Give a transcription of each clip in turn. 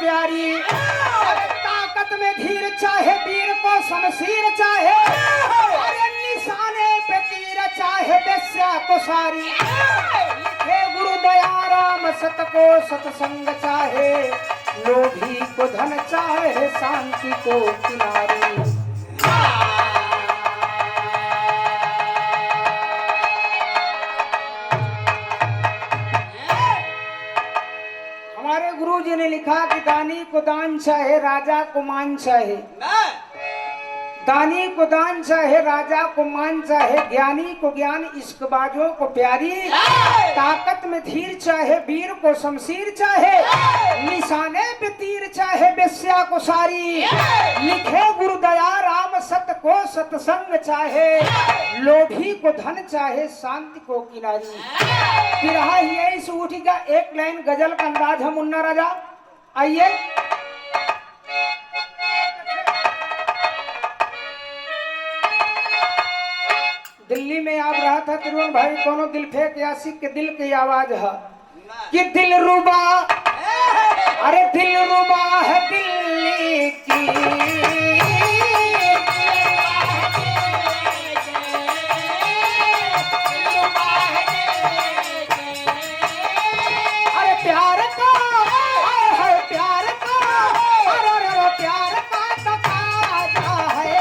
प्यारी, ताकत में धीर चाहे वीर को शमशीर चाहे, अरे निशाने पे तीर चाहे बेस्या को सारी। लिखे गुरु दया राम सत को सत्संग चाहे, लोभी को धन चाहे शांति को किनारी। हमारे गुरु जी ने लिखा कि दानी को दान चाहे राजा को मान चाहे, दानी को दान चाहे राजा को मान चाहे, ज्ञानी को ज्ञान इश्कबाजों को प्यारी। ताकत में धीर चाहे वीर को शमशीर चाहे, निशाने पे तीर चाहे बेस्या को सारी। लिखे गुरु दया राम सत को सत्संग चाहे, लोभी को धन चाहे शांति को किनारी। फिर यही से उठेगा एक लाइन गजल का अंदाज है मुन्ना राजा। आइए दिल्ली में आप रहा था तिरुवन भाई, कोनो दिल फेंक यासिक के दिल की आवाज है कि दिल रुबा, अरे दिल रुबा है दिल्ली की। अरे प्यार का है प्यार का, अरे प्यार का तकाजा है।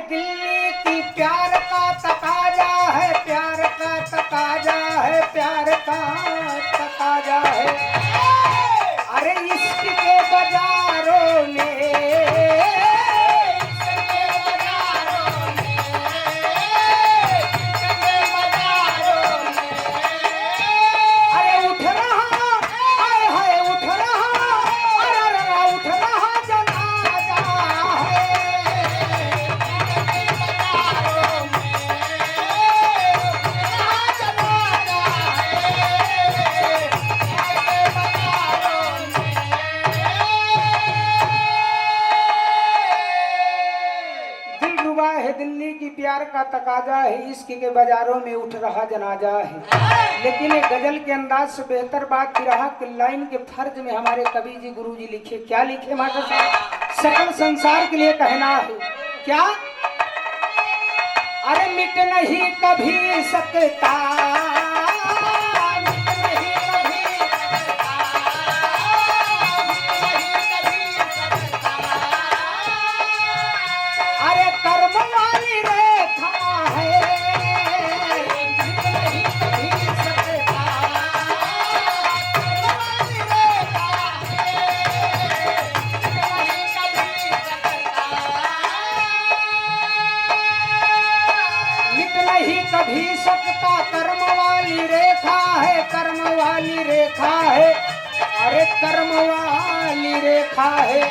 दिल्ली की प्यार का तकाजा है, प्यार का तकाजा है, प्यार का तकाजा है। अरे इश्क के बाजारों में, अरे उठ रहा हाय उठ रहा, अरे उठ रहा जनाजा है। दिल्ली की प्यार का तकाजा है, इश्क के बाजारों में उठ रहा जनाजा है। लेकिन एक गजल के अंदाज से बेहतर बात बिरहा के लाइन के फर्ज में हमारे कवि जी गुरु जी लिखे, क्या लिखे मास्टर साहब? सकल संसार के लिए कहना है क्या? अरे मिट नहीं कभी सकता, कभी सकता कर्म वाली रेखा है, कर्म वाली रेखा है, अरे कर्म वाली रेखा है।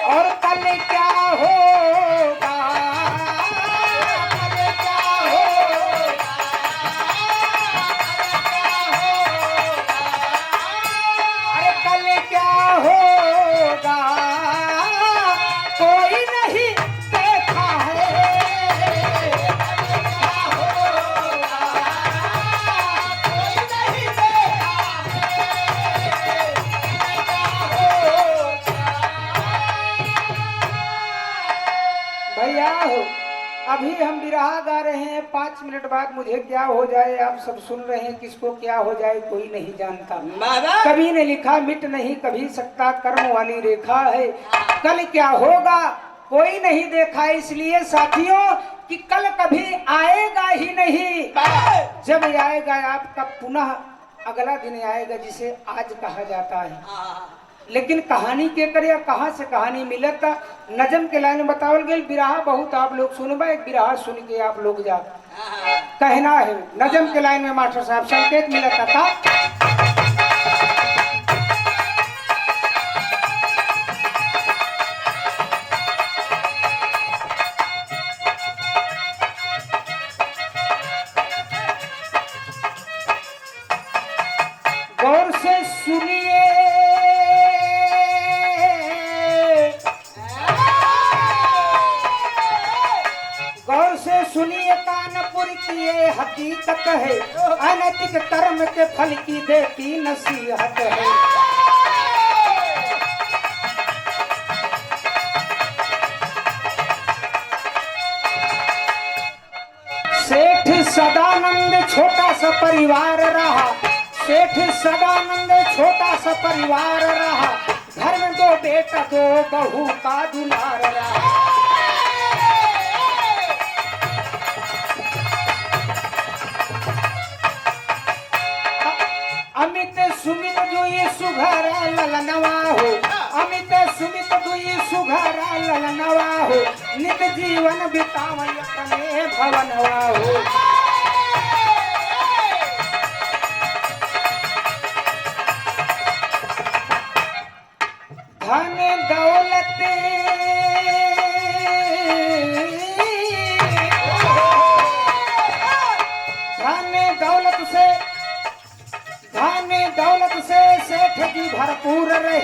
और कल क्या होगा, कल क्या होगा, अरे कल क्या होगा कोई नहीं देखा है। भैया हो, अभी हम बिरहा गा रहे हैं, 5 मिनट बाद मुझे क्या हो जाए आप सब सुन रहे हैं, किसको क्या हो जाए कोई नहीं जानता। कवि ने लिखा मिट नहीं कभी सकता कर्म वाली रेखा है, कल क्या होगा कोई नहीं देखा। इसलिए साथियों कि कल कभी आएगा ही नहीं, जब आएगा आपका पुनः अगला दिन आएगा जिसे आज कहा जाता है। लेकिन कहानी के करे या कहाँ से कहानी मिलता, नजम के लाइन में बतावल गई। बिरहा बहुत आप लोग सुनबा, एक बिरहा सुन के आप लोग जा कहना है। नजम के लाइन में मास्टर साहब संकेत मिलता था। गौर से सुनिए कानपुर की ये हकीकत है, अनैतिक कर्म के फल की देती नसीहत है। सेठ सदानंद छोटा सा परिवार रहा, सेठ सदानंद छोटा सा परिवार रहा, घर में 2 बेटा 2 बहू का दुलार रहा। अमित सुमित दुई सुघर ललनवा हो, अमित सुमित दुई सुघर ललनवा हो, नित जीवन बितावय अपने भवनवा हो। धन दौलत से सेठ जी भरपूर रहे,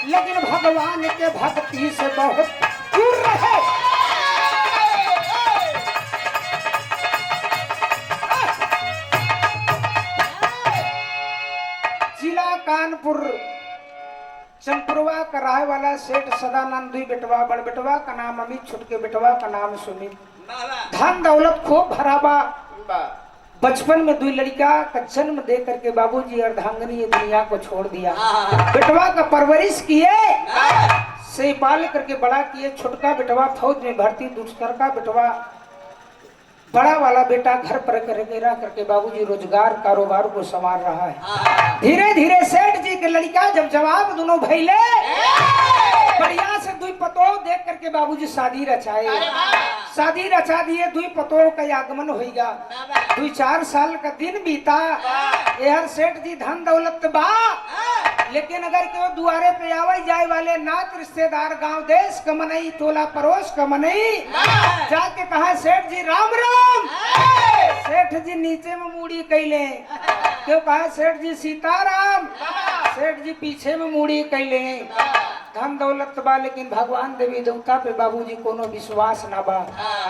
लेकिन भगवान के भक्ति से बहुत दूर रहे। जिला कानपुर चंपुरवा का रहे वाला सेठ सदानंद दुई बेटवा, बड़ बेटवा का नाम अमित, छुटके बेटवा का नाम सुमित। धन दौलत खूब भराबा। बचपन में 2 लड़का का जन्म दे करके बाबूजी अर्धांगनी ये दुनिया को छोड़ दिया। बेटवा का परवरिश किए, से पाल करके बड़ा किए। छोटका बेटवा फौज में भर्ती, दूसरा का बेटवा बड़ा वाला बेटा घर पर करके बाबूजी रोजगार कारोबार को संभाल रहा है। धीरे धीरे सेठ जी के लड़का जब जवाब दोनों भैले, बढ़िया से 2 पतोह देख करके बाबूजी शादी रचाए। शादी रचा दिए, 2 पतोह का आगमन होगा। 2-4 साल का दिन बीता। यार सेठ जी धन दौलत बा, लेकिन अगर क्यों दुआरे पे आवे जाए वाले नात रिश्तेदार गांव देश का मनई, टोला पड़ोस का मनई, जाके कहा सेठ जी राम राम। सेठ जी नीचे में मुड़ी कैले, क्यों कहा सेठ जी सीताराम। सेठ जी पीछे में मुड़ी कैले। धन दौलत बा, लेकिन भगवान देवी देवता पे बाबूजी कोनो विश्वास ना बा।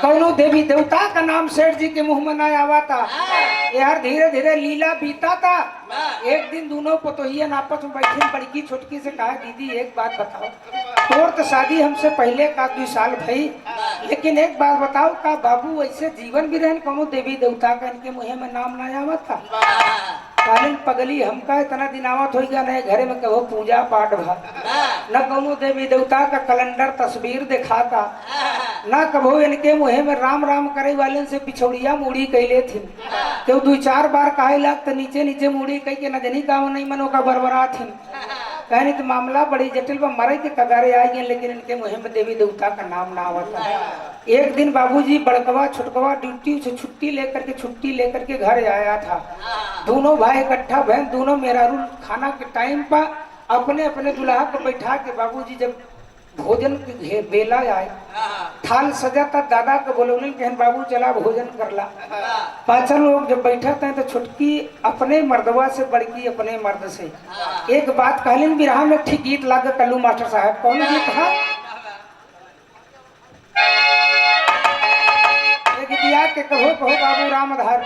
कोनो देवी देवता का नाम सेठ जी के मुंह में ना आवा था। यार धीरे धीरे लीला बीता था। एक दिन दोनों पतोहियन आपस में बैठी, बड़की छोटकी से कहा दीदी एक बात बताओ, तोर तो शादी हमसे पहले का 2 साल भई, लेकिन एक बात बताओ, का बाबू ऐसे जीवन भी रहन कोनो देवी देवता का इनके मुँह में नाम ना आवा था? कालीन पगली हमका इतना दिन आवत होगा, नहीं घरे में कहो पूजा पाठ भा, न कोनो देवी देवता का कैलेंडर तस्वीर दिखाता, न कभो इनके मुहे में राम राम करे वाले से पिछौड़िया मुड़ी कैले थी। तो 2-4 बार कहे लग तो नीचे नीचे मुड़ी कह के नजनी गाँव नहीं मनो का बरबरा थी। कहनी तो मामला बड़ी जटिल बा, मरे के कगारे आ गए, लेकिन इनके मुहे में देवी देवता का नाम ना आवता। एक दिन बाबूजी बड़कवा छुटकवा ड्यूटी से छुट्टी लेकर के घर आया था। दोनों भाई इकट्ठा बहन, दोनों मेहरारू खाना के टाइम पर अपने अपने दुल्हा को बैठा के बाबूजी जब भोजन के बेला आए, थाल सजा था, दादा को बोलौनी कहन बाबू चला भोजन करला। 5 लोग जब बैठा थे तो छुटकी अपने मर्दवा से बड़की अपने मर्द से एक बात कहलिन। बिरहा में ठीक गीत लागे कल्लू मास्टर साहब, कौन गीत था? एक दिया के कहो कहो बाबू रामधार,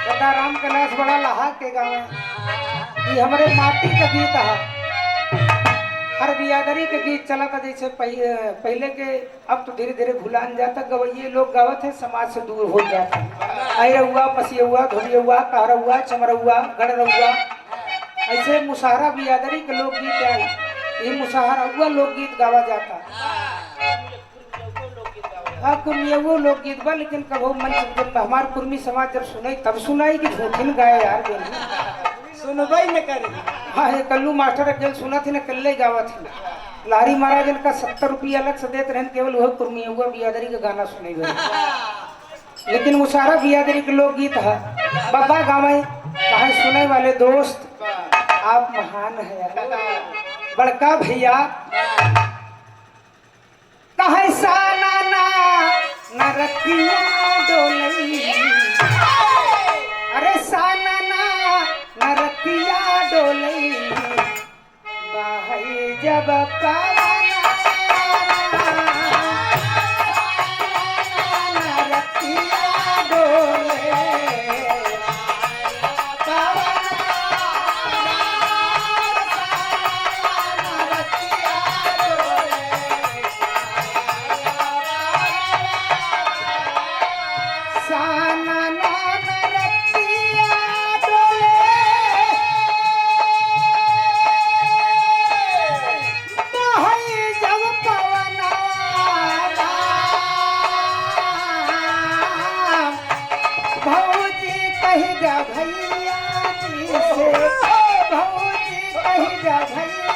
दादा राम कैलाश बड़ा लहा के गाँव, ये हमारे माटी का गीत है। हर बियादरी के गीत चला था, जैसे पहले के, अब तो धीरे धीरे भुलान जाता। गवैये लोग गावत है, समाज से दूर हो जाता। आयरहुआ, पसियहुआ, धोबियहुआ, कहरहुआ, चमरहुआ, गढ़रहुआ, ऐसे मुसहरा बियादरी के लोकगीत आए। ये मुसहरा लोकगीत गावा जाता। हाँ कुर्मियवो लोकगीत बा, लेकिन कभो मन जब हमार कुर्मी समाज जब सुनाई तब सुनाई कि झूठिन गाए यार सुनवाई न करे। हाँ ये कल्लू मास्टर अकेले सुना थी ना, कल्ले गावा थी। लारी महाराज इनका 70 रुपया अलग से देते रहन, केवल वह कुर्मी हुआ बियादरी का गाना सुने गए। लेकिन मुसारा बियादरी के लोकगीत है। बाबा गावे कहा सुने वाले दोस्त आप महान है, बड़का भैया कहे साना ना नरतिया डोलई, अरे साना ना नरतिया डोलई, बाहई जब जा भैया जी से, भौजी कही जा भैया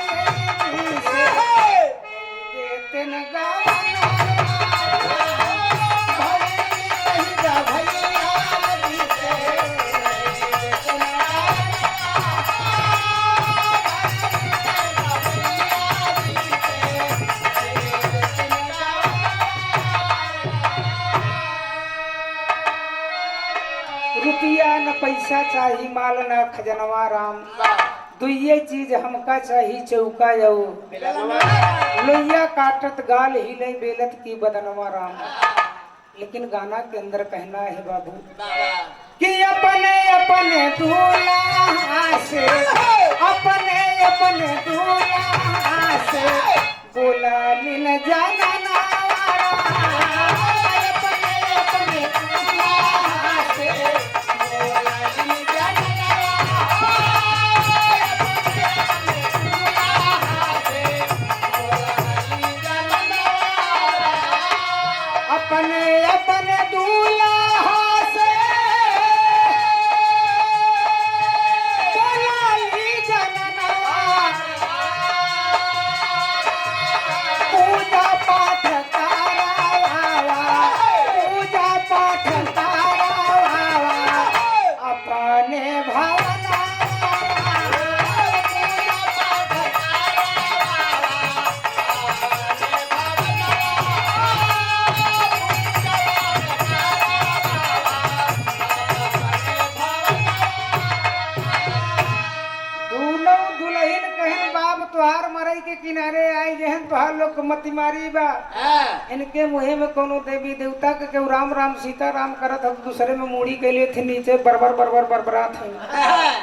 जी से, देते न गाना भौजी कही जा भैया जी से, देते न रुपया न पैसा चाही माल न खजनवा राम, दुइये चीज हमका चाही चौका यऊ, लोहिया काटत गाल हिले बेलत की बदनवा राम। लेकिन गाना के अंदर कहना है बाबू कि अपने अपने दूल्हा से, अपने अपने दूल्हा से बोला मिल जाना नारा, अपने अपने दूल्हा से बोला मिल जाना नारा, अपने अपने दूल्हा से बोला ली जाना नारा, पूजा पाठ तारा, पूजा पाठ तारा, अपने भावना तुहार मरई के किनारे आई जहन तुहार लोग मती मारी बा, इनके मुहे में कोनो देवी देवता के केहू राम राम सीता राम करत हम दूसरे में मूड़ी के लिए थे नीचे बरबर बरबर बरबरात है,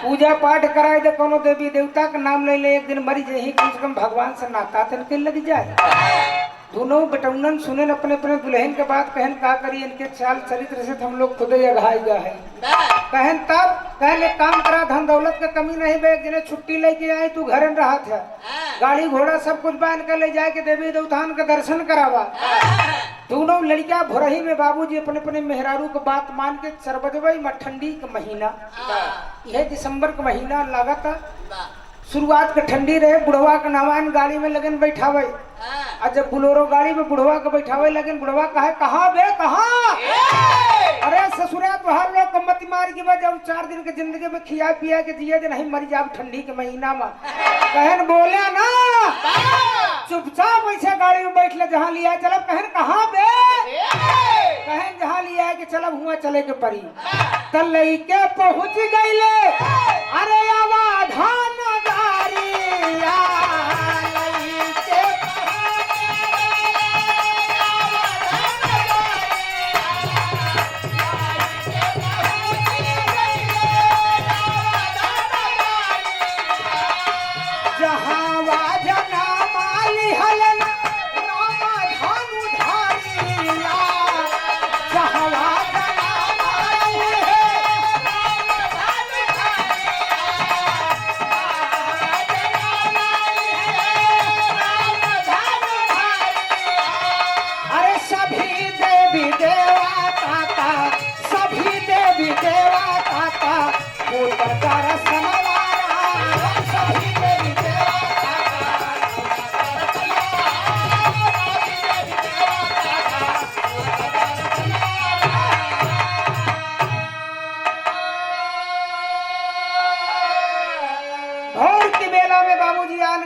पूजा पाठ कराए दे कोनो देवी देवता का नाम ले ले, एक दिन मरी जही कम से कम भगवान से नाता तिनके लग जाए। दोनों बटौनन सुने अपने अपने दुल्हन के बात कहन का करी, इनके चाल चरित्र से हम लोग खुद अघाई गए हैं। कहन तब कहले काम करा, धन दौलत का कमी नहीं बे, जिन्हें छुट्टी लेके आए तू घर रहा था, गाड़ी घोड़ा सब कुछ बांध कर ले जाए के देवी देवतान का दर्शन करावा। दोनों लड़कियां भोरही में बाबूजी अपने अपने मेहरारू को बात मान के सरबजबई में ठंडी का महीना, यह दिसंबर का महीना लगा था, शुरुआत के ठंडी रहे, बुढ़वा का नवान गाड़ी में लगन बैठावे, और जब बुलोरो गाड़ी में बुढ़वा के बैठावे लगन, बुढ़वा कहे कहाँ बे कहाँ, अरे ससुरा तुहार लोग कमती मार की वजह 4 दिन के जिंदगी में खिया पिया के दिए दे नहीं मर जाब ठंडी के महीना में। कहन बोले ना चुपचाप ऐसे गाड़ी में बैठ ले, जहाँ लिया चलब, कहन कहाँ बे, कहन जहाँ लिया कि चलब हुआ चले के परी, तल के पहुंच गई ले, अरे आवाधान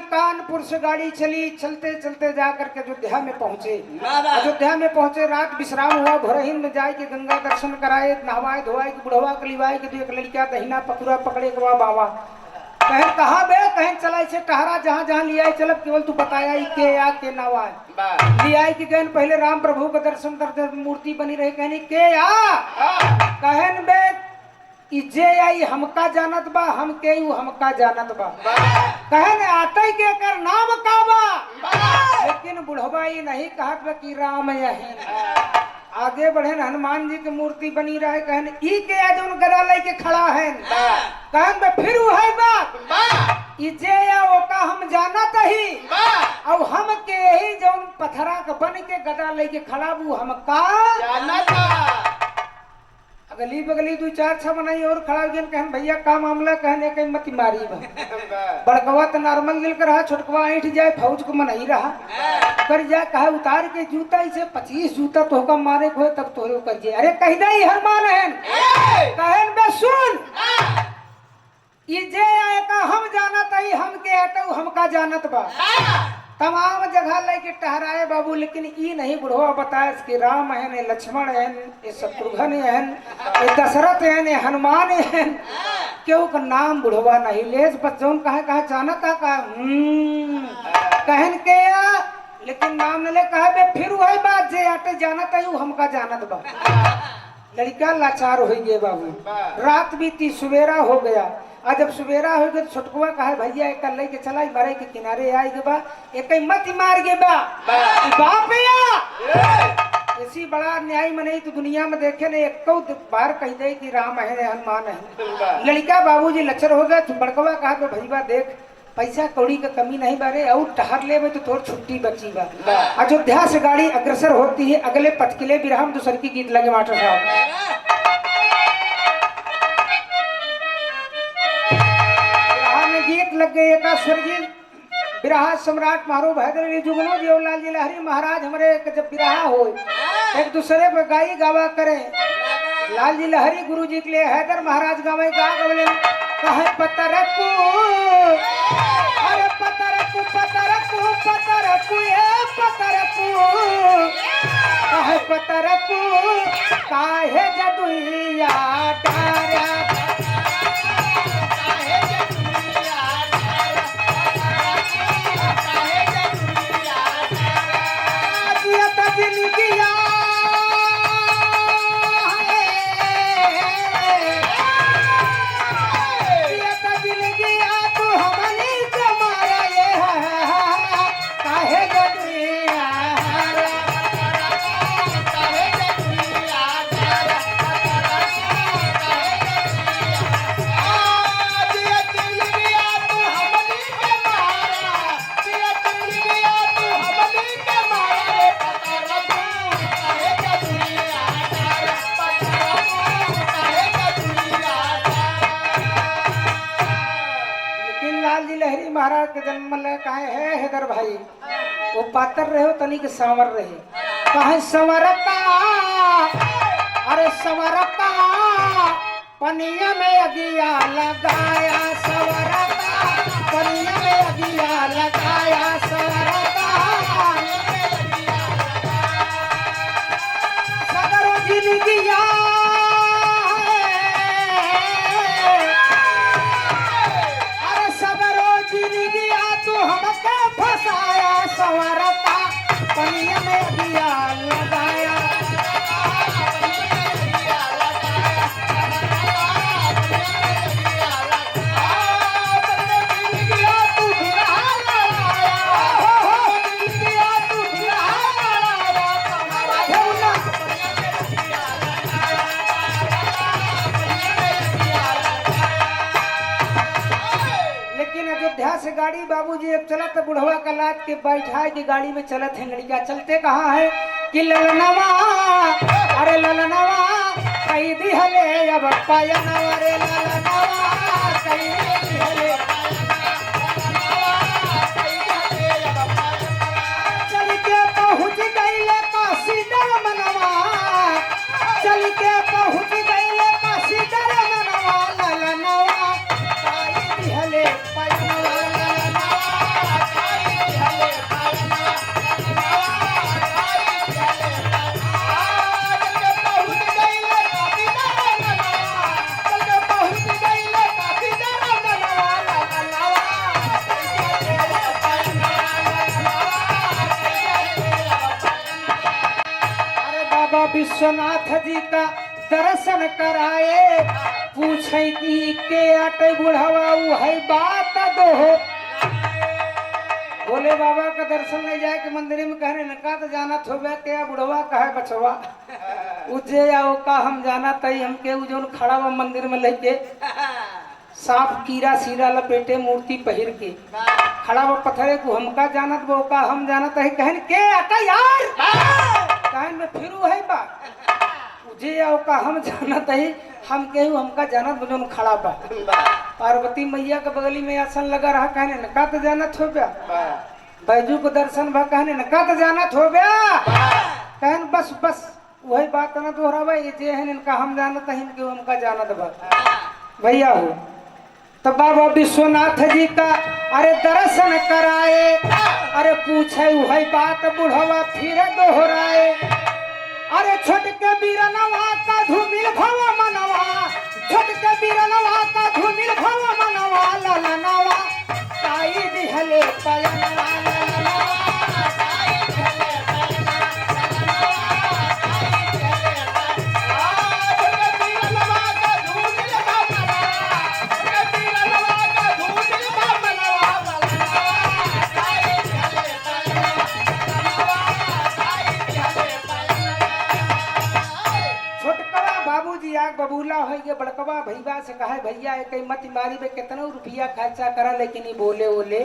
कानपुर से गाड़ी चली, चलते चलते जा करके अयोध्या में पहुंचे। अयोध्या में पहुंचे, रात विश्राम हुआ, भोरहिन में जाए के गंगा दर्शन कराए, नहवाए धोवाए के बुढ़वा के लिवाए के, एक लड़किया दहिना पकुरा पकड़े के बाबा कहें कहाँ बे, कहें चला से टहरा जहाँ जहाँ लिया चलब, केवल तू बताया के या के नवाए लिया की गहन, पहले राम प्रभु का दर्शन करते मूर्ति बनी रही, कहनी के या कहन बे जे आई हमका जानत बा, हम के हमका जानत बा, कहन आते के कर नाम का बा, लेकिन बुढ़वा ये नहीं कहत बा कि राम यही। आगे बढ़े हनुमान जी की मूर्ति बनी रहे, कहन ई के आज उन गदा लेके खड़ा है, कहन बे फिर वो है बात ई जे या ओका हम जानत ही, अब हम के ही जौन पथरा के बन के गदा लेके खड़ा बू हमका जानत। अगली बगली 2-4 बनाई और खड़ा हो गया कहन भैया का मामला कहने कहीं मत मारी बा बड़कवा तो नॉर्मल दिल कर रहा छोटकवा ऐठ जाए फौज को मन ही रहा कर जा कहा उतार के जूता इसे 25 जूता तो का मारे को तब तो कर जे अरे कह दे हर मान है कहन बे सुन ये जे आए का हम जानत है हम के हटऊ हमका जानत बा तमाम जगह लेके टहराए बाबू लेकिन ई नहीं बुढ़वा बताए कि राम है ने लक्ष्मण है ये शत्रुघ्न है ये दशरथ है ने हनुमान है क्यों का नाम बुढ़वा नहीं लेस बच्चों कहा जानता का कहन के लेकिन नाम ने ले कहा बे फिर वही बात जे आटे जानत है हमका जानत बा लड़का लाचार हो गए बाबू रात बीती सवेरा हो गया आज जब सवेरा हो गया तो छोटकुआ कहा भैया एक ले के चला मारे के किनारे आई के बा एक मत मार के बा बाप ऐसी बड़ा न्याय मने तो दुनिया में देखे ने एक बार कह दे कि राम है हनुमान है लड़का बाबूजी लचर हो गया तो बड़कवा कहा तो भैया देख पैसा कौड़ी का कमी नहीं बारे और टहर ले तो थोड़ी छुट्टी बची बा अयोध्या से गाड़ी अग्रसर होती है अगले पटकिले बिरहम दूसर की गीत लगे मास्टर साहब गीत लग गए एक स्वर्गीय बिरहा सम्राट महारो भैदर जुगनो देवलाल जी लहरी महाराज हमारे जब बिरहा हो एक दूसरे पे गाई गावा करे लाल जी लहरी गुरु जी के लिए हैदर महाराज गावे गा गवले कहे पतरकू अरे पतरकू पतरकू पतरकू ए पतरकू कहे पतरकू काहे जदुइया डारा महाराज के जन्म में कहे है हैदर भाई वो पातर रहे हो तनिक संवर रहे कहे संवरता अरे संवरता पनिया में अगिया लगाया संवरता पनिया में अगिया लगाया संवरता सगरो जिंदगिया हमके फसाया संवरता पनिया में दिया लगाया अयोध्या से गाड़ी बाबूजी एक चलत बुढ़वा का लाद के बैठाए की गाड़ी में चलत है लड़का चलते कहा है कि ललनवा अरे ललनवा कई दिहले अब पायनवा रे ललनवा कई दिहले चल के पहुंच गईले काशी दर मनवा चल के पहुंच गईले काशी दर मनवा ललनवा कई दिहले विश्वनाथ जी का दर्शन कराए पूछे कि के आटे बुढ़ावा है बात दो बोले बाबा का दर्शन ले जाए के मंदिर में कहने नका तो जाना थोबे के बुढ़वा कहे बचवा उजे आओ का हम जाना तई हमके उजोन खड़ा हुआ मंदिर में लेके साफ कीरा सीरा लपेटे मूर्ति पहिर के खड़ा हुआ पत्थरे को हमका जानत वो का हम जानत है कहन के आटा यार कहन में फिरू है बा जे आओ का हम जानत है हम केहू हमका जानत बजन खड़ा बा पार्वती मैया के बगली में आसन लगा रहा कहने न का तो जानत हो गया बैजू को दर्शन भा कहने न का तो जानत हो गया कहन बस बस वही बात न दोहरावा ये जे है इनका हम जानत है इनके हमका जानत बा भैया हो तो बाबा विश्वनाथ जी का अरे दर्शन कराए अरे पूछे वही बात बुढ़वा फिर दोहराए अरे छोट के बीरनवा का धूमिल भव मनवा छोट के बीरनवा का धूमिल भव मनवा ललनवा ताई दिहले पयनवा बबूला हो गए बड़कवा भैया से कहा भैया कई मत मारी में कितना रुपया खर्चा करा लेकिन नहीं बोले बोले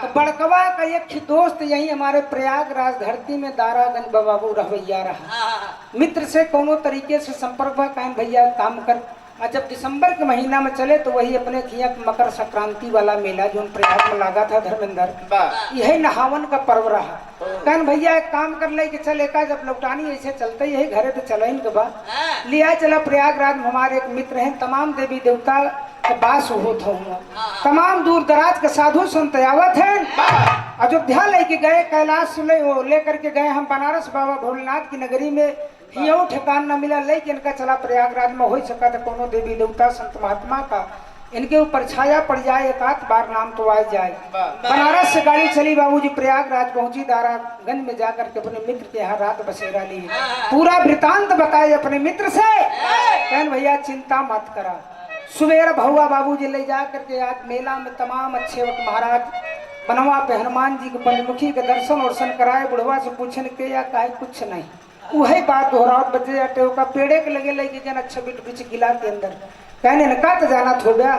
तो बड़कवा का एक दोस्त यही हमारे प्रयागराज धरती में दारागंज बाबू रवैया रहा मित्र से कोनो तरीके से संपर्क हुआ कहें भैया काम कर जब दिसंबर के महीना में चले तो वही अपने खिया मकर संक्रांति वाला मेला जो प्रयाग में लगा था धर्मेंद्र यही नहावन का पर्व रहा कहन भैया एक काम कर ले कि चले का जब लौटानी ऐसे चलते यही घरे तो चले के बाद लिया चला प्रयागराज में हमारे एक मित्र हैं तमाम देवी देवता के बास होता हूँ तमाम दूर दराज के साधु संत आवत हैं अयोध्या लेके गए कैलाश लेकर के गए हम बनारस बाबा भोलेनाथ की नगरी में यो ठिकान न मिला लेकिन इनका चला प्रयागराज में हो सका था कोनो देवी देवता संत महात्मा का इनके ऊपर छाया पड़ जाए एक आध बार नाम तो आ जाए बनारस से गाड़ी चली बाबूजी प्रयागराज पहुंची दारागंज में जाकर के अपने मित्र के यहाँ रात बसेरा ली पूरा वृतांत बताए अपने मित्र से कहन भैया चिंता मत करा सुबेर भहुआ बाबूजी ले जा करके आज मेला में तमाम अच्छे वक्त महाराज बनवा पे हनुमान जी के पंचमुखी के दर्शन वर्शन कराए बुढ़वा से पूछने के या काहे कुछ नहीं वही बात दोहरावत बचे जाते का पेड़े के लगे लगे जन अच्छा बिट बिच किला के अंदर कहने न का तो जाना हो गया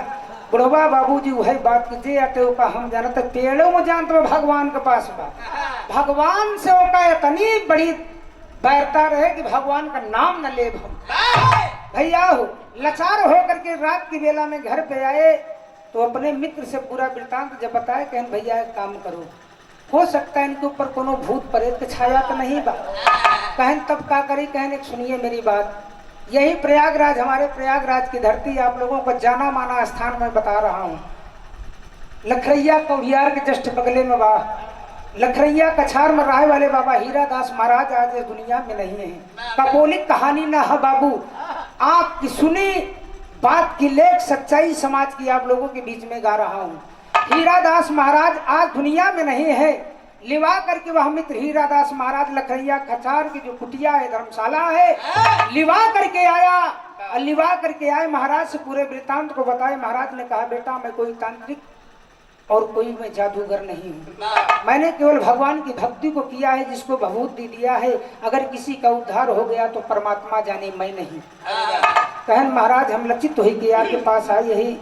बुढ़वा बाबूजी वही बात की जे आते का हम जाना तो पेड़ों में जानते हो भगवान के पास बात भगवान से होका इतनी बड़ी बैरता रहे कि भगवान का नाम न ले हम भैया हो लाचार होकर के रात की बेला में घर पे आए तो अपने मित्र से पूरा वृतांत जब बताए कहन भैया एक काम करो हो सकता है इनके ऊपर कोनो भूत प्रेत छाया तो नहीं बा कहन तब का करी कहन एक सुनिए मेरी बात यही प्रयागराज हमारे प्रयागराज की धरती आप लोगों को जाना माना स्थान में बता रहा हूँ लखरैया कौड़ियार के जस्ट बगले में बा लखरैया कछार में रहे वाले बाबा हीरादास महाराज आज इस दुनिया में नहीं है कपोलिक कहानी ना है बाबू आपकी सुनी बात की लेख सच्चाई समाज की आप लोगों के बीच में गा रहा हूँ हीरादास महाराज आज दुनिया में नहीं है लिवा करके वह मित्र हीरादास महाराज लखरैया कछार की जो कुटिया है धर्मशाला है लिवा करके आया लिवा करके आए महाराज से पूरे वृतांत को बताए महाराज ने कहा बेटा मैं कोई तांत्रिक और कोई मैं जादूगर नहीं हूँ मैंने केवल भगवान की भक्ति को किया है जिसको भभूति दिया है अगर किसी का उद्धार हो गया तो परमात्मा जाने मैं नहीं कहन महाराज हम लक्षित ही के आपके पास आए यही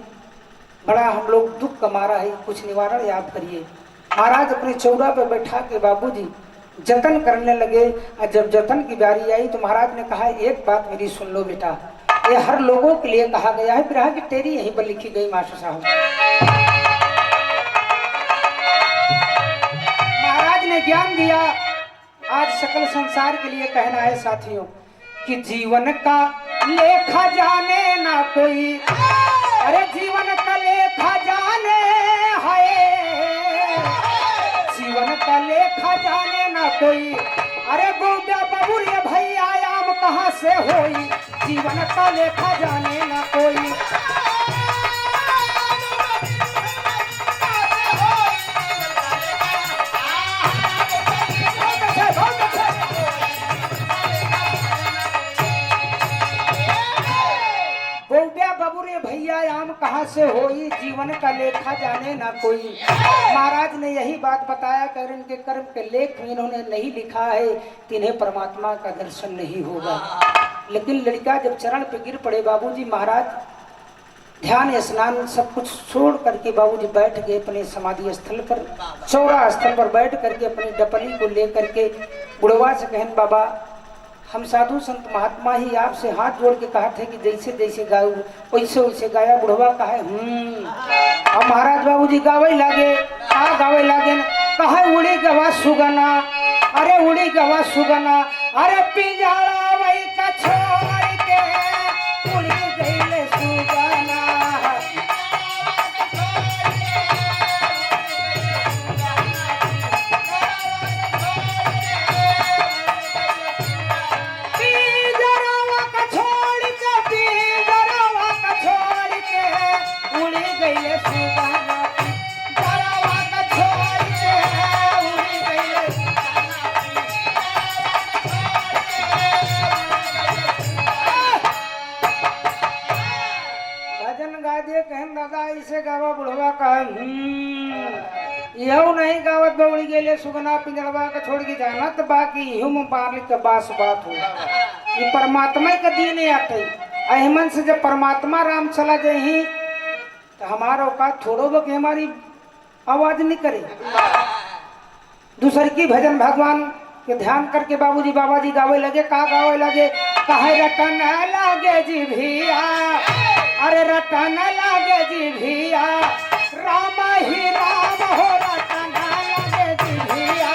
बड़ा हम लोग दुख का मारा है कुछ निवारण याद करिए महाराज अपने चौरा पे बैठा के बाबूजी जतन करने लगे और जब जतन की बारी आई तो महाराज ने कहा एक बात मेरी सुन लो बेटा ये हर लोगों के लिए कहा गया है फिर कि तेरी यहीं पर लिखी गई मास्टर साहब महाराज ने ज्ञान दिया आज सकल संसार के लिए कहना है साथियों कि जीवन का लेखा जाने ना कोई अरे जीवन का लेखा जाने है जीवन का लेखा जाने ना कोई अरे गोब्या बबुरे भैया आयाम कहाँ से होई जीवन का लेखा जाने ना कोई भैया आम कहाँ से होई जीवन का लेखा जाने ना कोई महाराज ने यही बात बताया कर इनके कर्म के लेख इन्होंने नहीं लिखा है तिन्हें परमात्मा का दर्शन नहीं होगा लेकिन लड़का जब चरण पे गिर पड़े बाबूजी महाराज ध्यान स्नान सब कुछ छोड़ करके बाबूजी बैठ गए अपने समाधि स्थल पर चौरा स्थल पर बैठ करके अपनी डपली को लेकर के बुढ़वा से कहन बाबा हम साधु संत महात्मा ही आपसे हाथ जोड़ के कहा थे कि जैसे जैसे गाओ वैसे वैसे गाया। बुढ़वा कहे अब महाराज बाबू जी गावे लागे, गावे लागे कहा उड़ी गवा सुगना, अरे उड़ी गवा सुगना, अरे पिंजरा वही का छोड़ के उड़ी गईले सुगना। इसे गावा। बुढ़वा कहा यहू नहीं गावत बउड़ी गेले सुगना पिंजरवा का छोड़ के जाना तो बाकी ह्यूम पार्लिक के बास बात हो। ये परमात्मा का दिन आते अहमन से जब परमात्मा राम चला जाही तो हमारा औकात छोड़ो कि हमारी आवाज नहीं करे। दूसर की भजन भगवान के ध्यान करके बाबूजी बाबा जी गावे लगे। का गावे लगे कहे रटन लागे जी भिया, अरे रटन लागे जी भिया, राम ही राम हो रटन लागे जी भिया,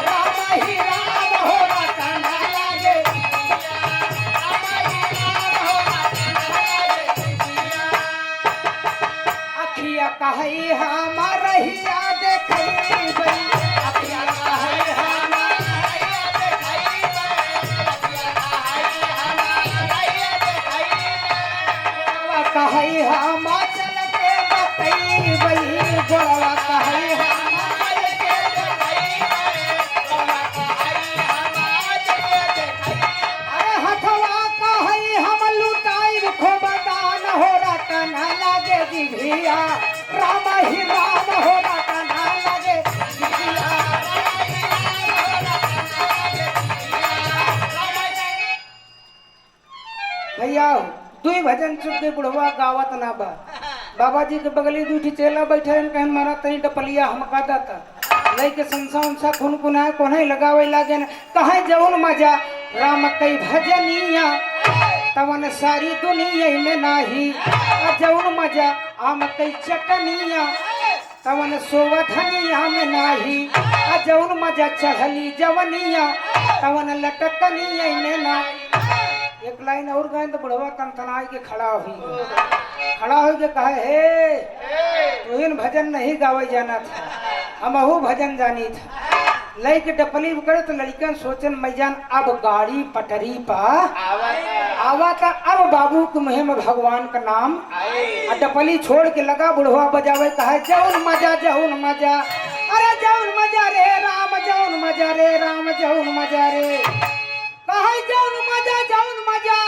राम ही राम हो रटन लागे, राम ही राम हो रटन लागे भिया। अखिया कहे हमार रहिया देखई बई, अखिया कहे हमार रहिया देखई बई, अखिया कहे हमार रहिया देखई बई, कहे हम चल के बतई बई, गोवा कहे हम चल के बतई बई, गोवा कहे हम चल के देखई, अरे हथवा कहे हम लुटाई खूब दान हो रटन लागे जी भिया, राम ही राम हो रटन लागे जी भिया, राम ही राम हो रटन लागे जी भिया। भैया दुई भजन चुप के बुढ़वा गावत ना बा। बाबा जी के बगली दूठी चेला बैठे कहन मारा तई डपलिया हमका दाता लई के संसा उनसा खुन कुनाए कोने लगावे लागे कहे जौन मजा राम कई भजनिया तवन सारी दुनिया में नाही, जौन मजा आम कई चटनिया तवन सोवधनिया में नाही, जौन मजा चढ़ली जवनिया तवन लटकनिया में नाही। एक लाइन और गए तो बुढ़वा तनतनाई के खड़ा हो के कहा हे तो इन भजन नहीं गावे जाना था, हम अहू भजन जानी था। लई के डपली करे तो लड़कन सोचन मैजान अब गाड़ी पटरी पा आवा था, अब बाबू के मुहे में भगवान का नाम डपली छोड़ के लगा बुढ़वा बजावे कहा जौन मजा जौन मजा, अरे जौन मजा रे राम जौन मजा रे राम जौन मजा रे, कहे जौन मजा जौन मजा,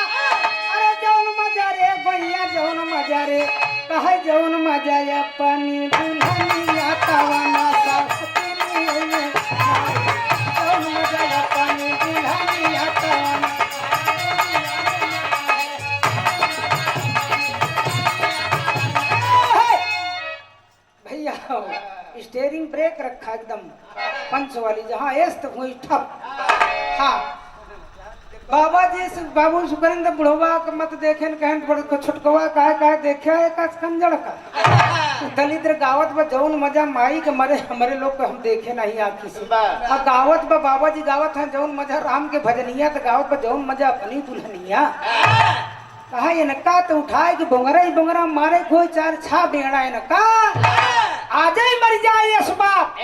अरे जौन मजा रे भैया जौन मजा रे, कहे जौन मजा अपनी दुल्हनिया तवना ससुरी में, जौन मजा अपनी दुल्हनिया तवना। भैया स्टीयरिंग ब्रेक रखा एकदम पंच वाली, जहाँ एस तक हुई ठप। हाँ बाबा जी से बाबू सुकरेंद्र बुढ़वा का मत देखे कहन छुटकवा कहे देखे एक कंजड़ का दलित गावत बा जौन मजा माई के मरे हमारे लोग को हम देखे नहीं आखी से। गावत बा बाबा जी गावत है जौन मजा राम के भजनिया तो गावत बा जौन मजा अपनी दुल्हनिया, कहा इनका तो उठाए कि बोंगरा ही बोंगरा मारे कोई चार छा बेड़ा इनका आज ही मर जाए यश बाप।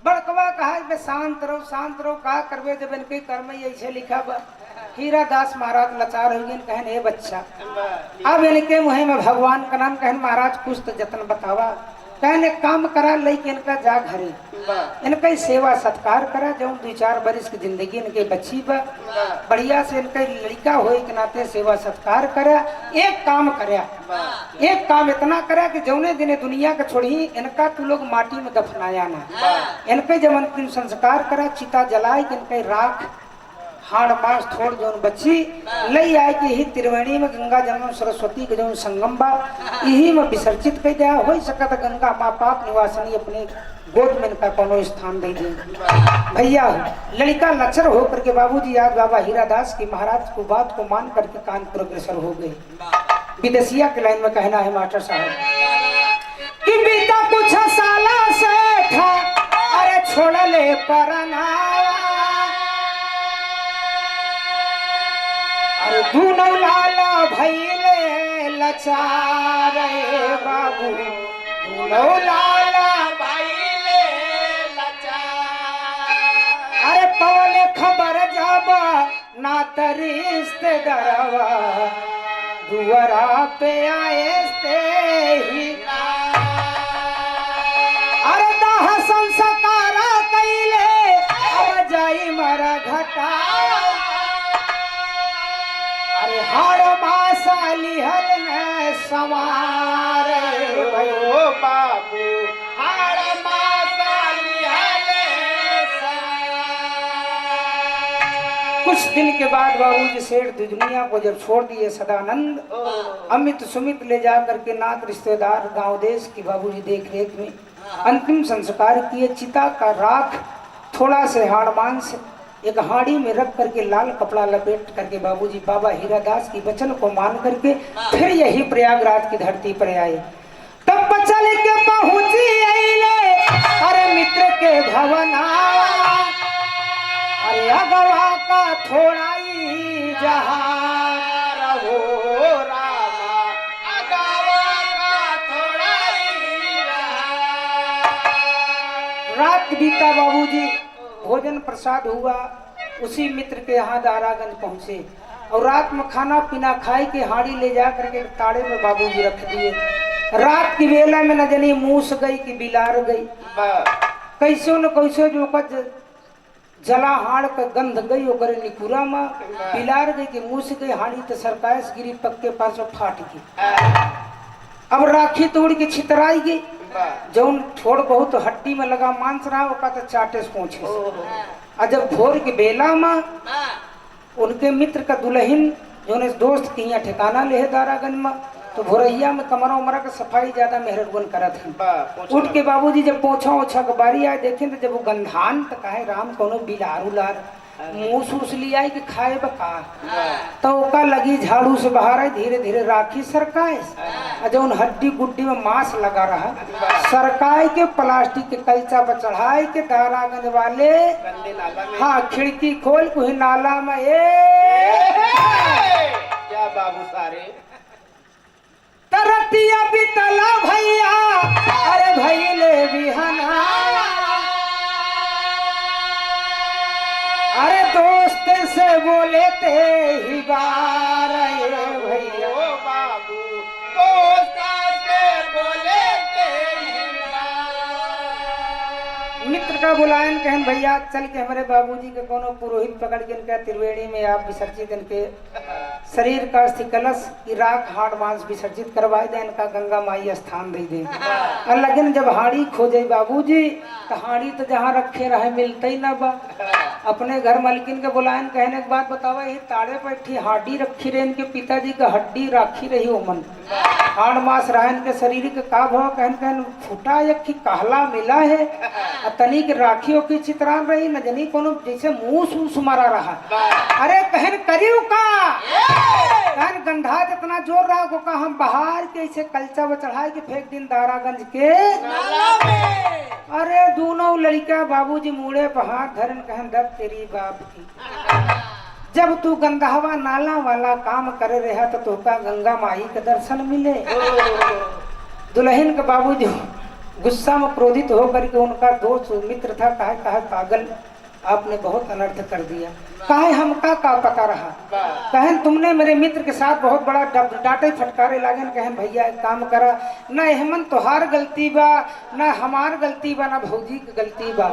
बड़कवा कहा शांत रहो का करवे जब इनके कर्म ऐसे लिखा बा। हीरा दास महाराज लाचार हो गए कहन हे बच्चा अब इनके मुहे में भगवान का नाम कहन महाराज कुछ तो जतन बतावा, कहने काम करा लेके इनका जा घरे इनका सेवा सत्कार करा जो 2-4 बरिस की जिंदगी इनके बच्ची बा बढ़िया से इनका लड़का हो के नाते सेवा सत्कार करा। एक काम करा, एक काम इतना करा कि जौने दिने दुनिया का छोड़ी इनका तू लोग माटी में दफनाया ना, इनके जब अंतिम संस्कार करा चिता जलाए कि इनके राख हाड़ मांस थोड़ जौन बच्ची लई आए कि यही त्रिवेणी में गंगा जमुना सरस्वती के जौन संगम बा यही में विसर्जित कर दिया हो सकता गंगा माँ पाप निवासनी अपने गोद में इनका कोनो स्थान दे दें। भैया लड़का लचर होकर के बाबूजी आज बाबा हीरादास की महाराज को बात को मान करके कानपुर अग्रसर हो गए। विदेशिया के लाइन में कहना है मास्टर साहब कि बीता कुछ साला से था अरे छोड़ ले परना अरे दूनो लाला भैले लचार बाबू दूनो लाला भैले लचार अरे पवले खबर जाबा ना तरिश्ते दरवा दुआरा पे आए ही अरे दाह संस्कारा कैले अब जाई मरा घटा अरे हाड़ मासा लिहल न समार भयो बाबू हाड़ मासा लिहल कुछ दिन के बाद बाबूजी सेठ दुनिया को जब छोड़ दिए सदानंद अमित सुमित ले जा करके नात रिश्तेदार गांव देश की बाबूजी देख रेख में अंतिम संस्कार किए। चिता का राख थोड़ा से हाड़ मांस एक हाड़ी में रख करके लाल कपड़ा लपेट करके बाबूजी बाबा हीरादास की वचन को मान करके फिर यही प्रयागराज की धरती पर आए। तब बचल के पहुंची अइले अरे मित्र के भवन अरे अगवा का थोड़ा ही जहां हो रामा अगवा का थोड़ा ही रात बीता बाबूजी भोजन प्रसाद हुआ। उसी मित्र के यहाँ दारागंज पहुंचे और रात में खाना पीना खाए के हाड़ी ले जा करके ताड़े में बाबूजी रख दिए। रात की बेला में न जानी मूस गई कि बिलार गई कैसो न कैसो जो जला हाड़ का गंध गई ओकर निकुरा में बिलार गई कि मूस गई हाड़ी तो सरकायस गिरी पक्के पास फाट गई। अब राखी तोड़ के छितराई गई जौन छोड़ बहुत हड्डी में लगा मांस रहा वो तो चाटे से पहुंचे। और जब भोर के बेला में उनके मित्र का दुल्हन जो दोस्त के यहाँ ठिकाना ले दारागंज में तो भोरैया में कमरा उमरा का सफाई ज्यादा मेहरबान करत है। उठ के बाबूजी जब पोछा ओछा के बारी आए देखे तो जब वो गंधान तो कहे राम कोनो बिलार उलार मुँह सूस लिया कि खाए बका तो ओका लगी झाड़ू से बाहर है धीरे धीरे राखी सरकाए जौन हड्डी गुड्डी में मांस लगा रहा सरकाए के प्लास्टिक के कलचा पर चढ़ाए के दारागंज वाले हाँ खिड़की खोल को ही नाला में क्या बाबू सारे तरतिया बितला भैया अरे भैले बिहना अरे दोस्त से बोले थे ही बार भैया बाबू दोस्त से बोले थे मित्र का बुलायन कहन भैया चल के हमारे बाबूजी के कोनो पुरोहित पकड़ के इनका त्रिवेणी में आप विसर्जित इनके शरीर का अस्थि कलश की राख हाड़ मांस विसर्जित करवाए दे इनका गंगा माई स्थान दे दे। और लेकिन जब हाड़ी खोजे बाबूजी तो हाड़ी तो जहाँ रखे रहे मिलते ही ना बा। अपने घर मालकिन के बुलायन कहने के बाद बतावा ये ताड़े पर इठी हाड़ी रखी रहे इनके पिताजी का हड्डी राखी रही ओमन हाड़ मास रहा इनके शरीर के का भाव कहन कहन फूटा एक की कहला मिला है तनिक राखियों की चित्रान रही न जनी कोनो जैसे मुंह सूस मारा रहा। अरे कहन करियो का कहन गंधा जितना जोर रहा को का हम बाहर के ऐसे कलचा में चढ़ाए के फेंक दिन दारागंज के अरे दोनों लड़का बाबूजी मुड़े पर हाथ धरन कहन दब तेरी बाप की जब तू गंगावा नाला वाला काम करे रहा तो तोका गंगा माई के दर्शन मिले। दुल्हन के बाबूजी गुस्सा में क्रोधित होकर के उनका दोस्त मित्र था कहा कहा पागल आपने बहुत अनर्थ कर दिया कहे हमका का पता रहा कहन तुमने मेरे मित्र के साथ बहुत बड़ा डांटे फटकारे लागन कहन भैया एक काम करा न हेमंत तोहार गलती बा न हमार गलती बा न भौजी की गलती बा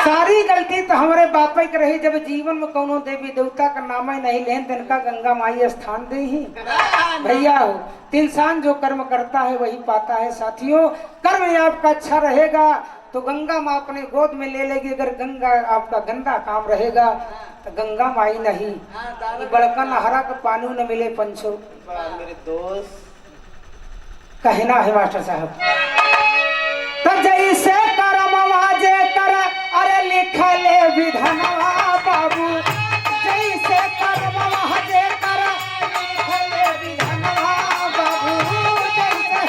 सारी गलती तो हमारे बापे के रही जब जीवन में कोनो देवी देवता का नाम ही नहीं लेन दिन का गंगा माई स्थान दे ही भैया हो इंसान जो कर्म करता है वही पाता है। साथियों कर्म आपका अच्छा रहेगा तो गंगा माँ अपने गोद में ले लेगी। अगर गंगा आपका गंदा काम रहेगा तो गंगा माई नहीं बड़का नहरा का पानी न मिले पंचो मेरे दोस्त कहना है मास्टर साहब तो जैसे कर्म लिखले विधनवा बाबू जैसे कर्म महजे कर लिखले विधनवा बाबू जैसे।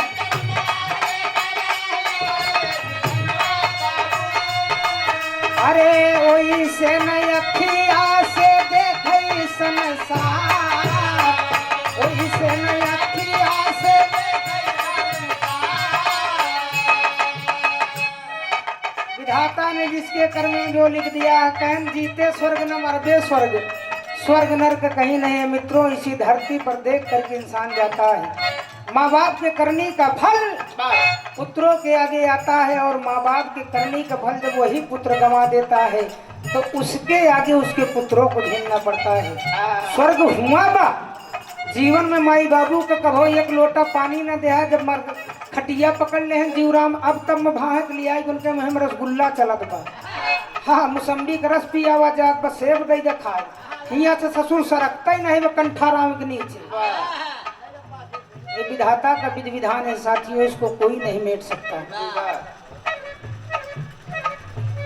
अरे ओई से नहीं अखिया से देखई संसार, ओई से नहीं अखिया से विधाता ने जिसके कर्म में जो लिख दिया है, कहन जीते स्वर्ग न मरबे स्वर्ग, स्वर्ग नर्क कहीं नहीं है मित्रों, इसी धरती पर देख करके इंसान जाता है। माँ बाप के करनी का फल पुत्रों के आगे आता है, और माँ बाप के करनी का फल जब वही पुत्र गंवा देता है तो उसके आगे उसके पुत्रों को झेलना पड़ता है। स्वर्ग हुआ बा जीवन में माई बाबू का कभो एक लोटा पानी न दे, जब मर खटिया पकड़ ले हैं जीवराम, अब तब में भाग लिया उनके मुँह में रसगुल्ला चलत बा। हाँ मुसम्बी का रस पिया हुआ जात बस सेब दे खाए, हिया से ससुर सरकता ही नहीं वो कंठाराम के नीचे। ये विधाता का विधि विधान है साथियों, इसको कोई नहीं मेट सकता।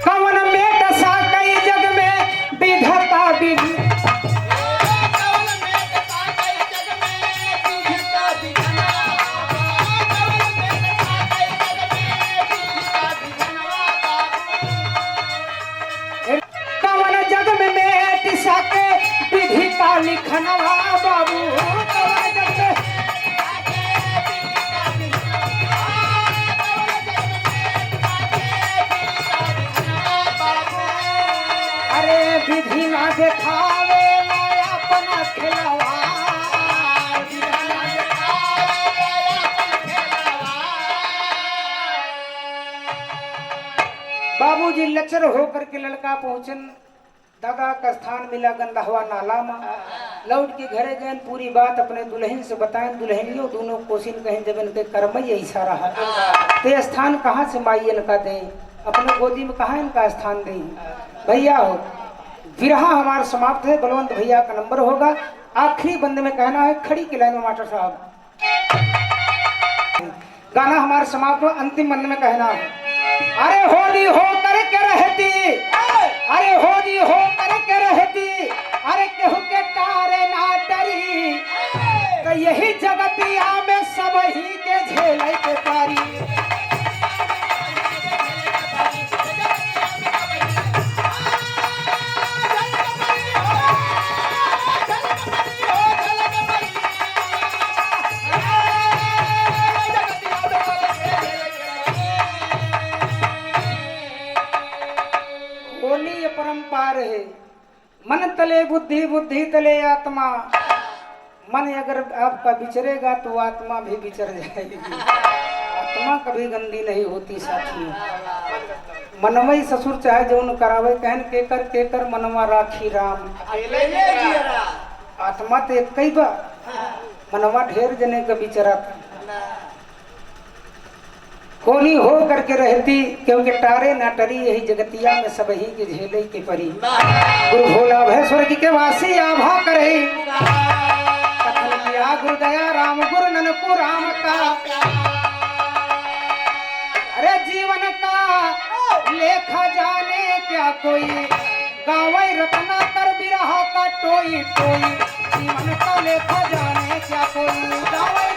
कवन मेट सा कई जग में विधाता विधि, कवन जग में मेट सा के विधि का लिखनवा बाबू, कवन जग में विधि ना दिखावे ना अपना खिलवा, बाबूजी लचर होकर के लड़का पहुंचन, दादा का स्थान मिला गंदहवा नाला में, लौट के घरे गए, पूरी बात अपने दुल्हन से बताएं। दुल्हनियों दोनों कोशिन कहें जब इनके कर्म ही ऐसा रहा तो स्थान कहाँ से माई इनका दें, अपने गोदी में कहाँ इनका स्थान दें। भैया हो विरहा हमारा समाप्त है, बलवंत भैया का नंबर होगा, आखिरी बंदे में कहना है खड़ी की लाइन में मास्टर साहब, गाना हमारा समाप्त हो, अंतिम बंदे में कहना है अरे होली हो करके रहती, अरे होली हो करके रहती, अरे केहू के तारे ना डरी, तो यही जगतिया में सब ही के झेले के पारी। परंपार है मन तले बुद्धि, बुद्धि तले आत्मा, मन अगर आपका विचरेगा तो आत्मा भी विचर जाएगी। आत्मा कभी गंदी नहीं होती साथियों। मनमई ससुर चाहे जो न करावे, कहन के कर मनवा राखी राम, आत्मा तो एक कई बा, मनवा ढेर जने का विचरा था। होली हो करके रहती, क्योंकि तारे ना टरी, यही जगतिया में सब ही के झेले के परी। गुरु भोला भय स्वर्ग के वासी आभा करे, कथन किया गुरु दया राम गुरु ननकु राम का। अरे जीवन का लेखा जाने क्या कोई, गावई रत्ना कर बिरहा का टोई टोई, जीवन का लेखा जाने क्या कोई, गावई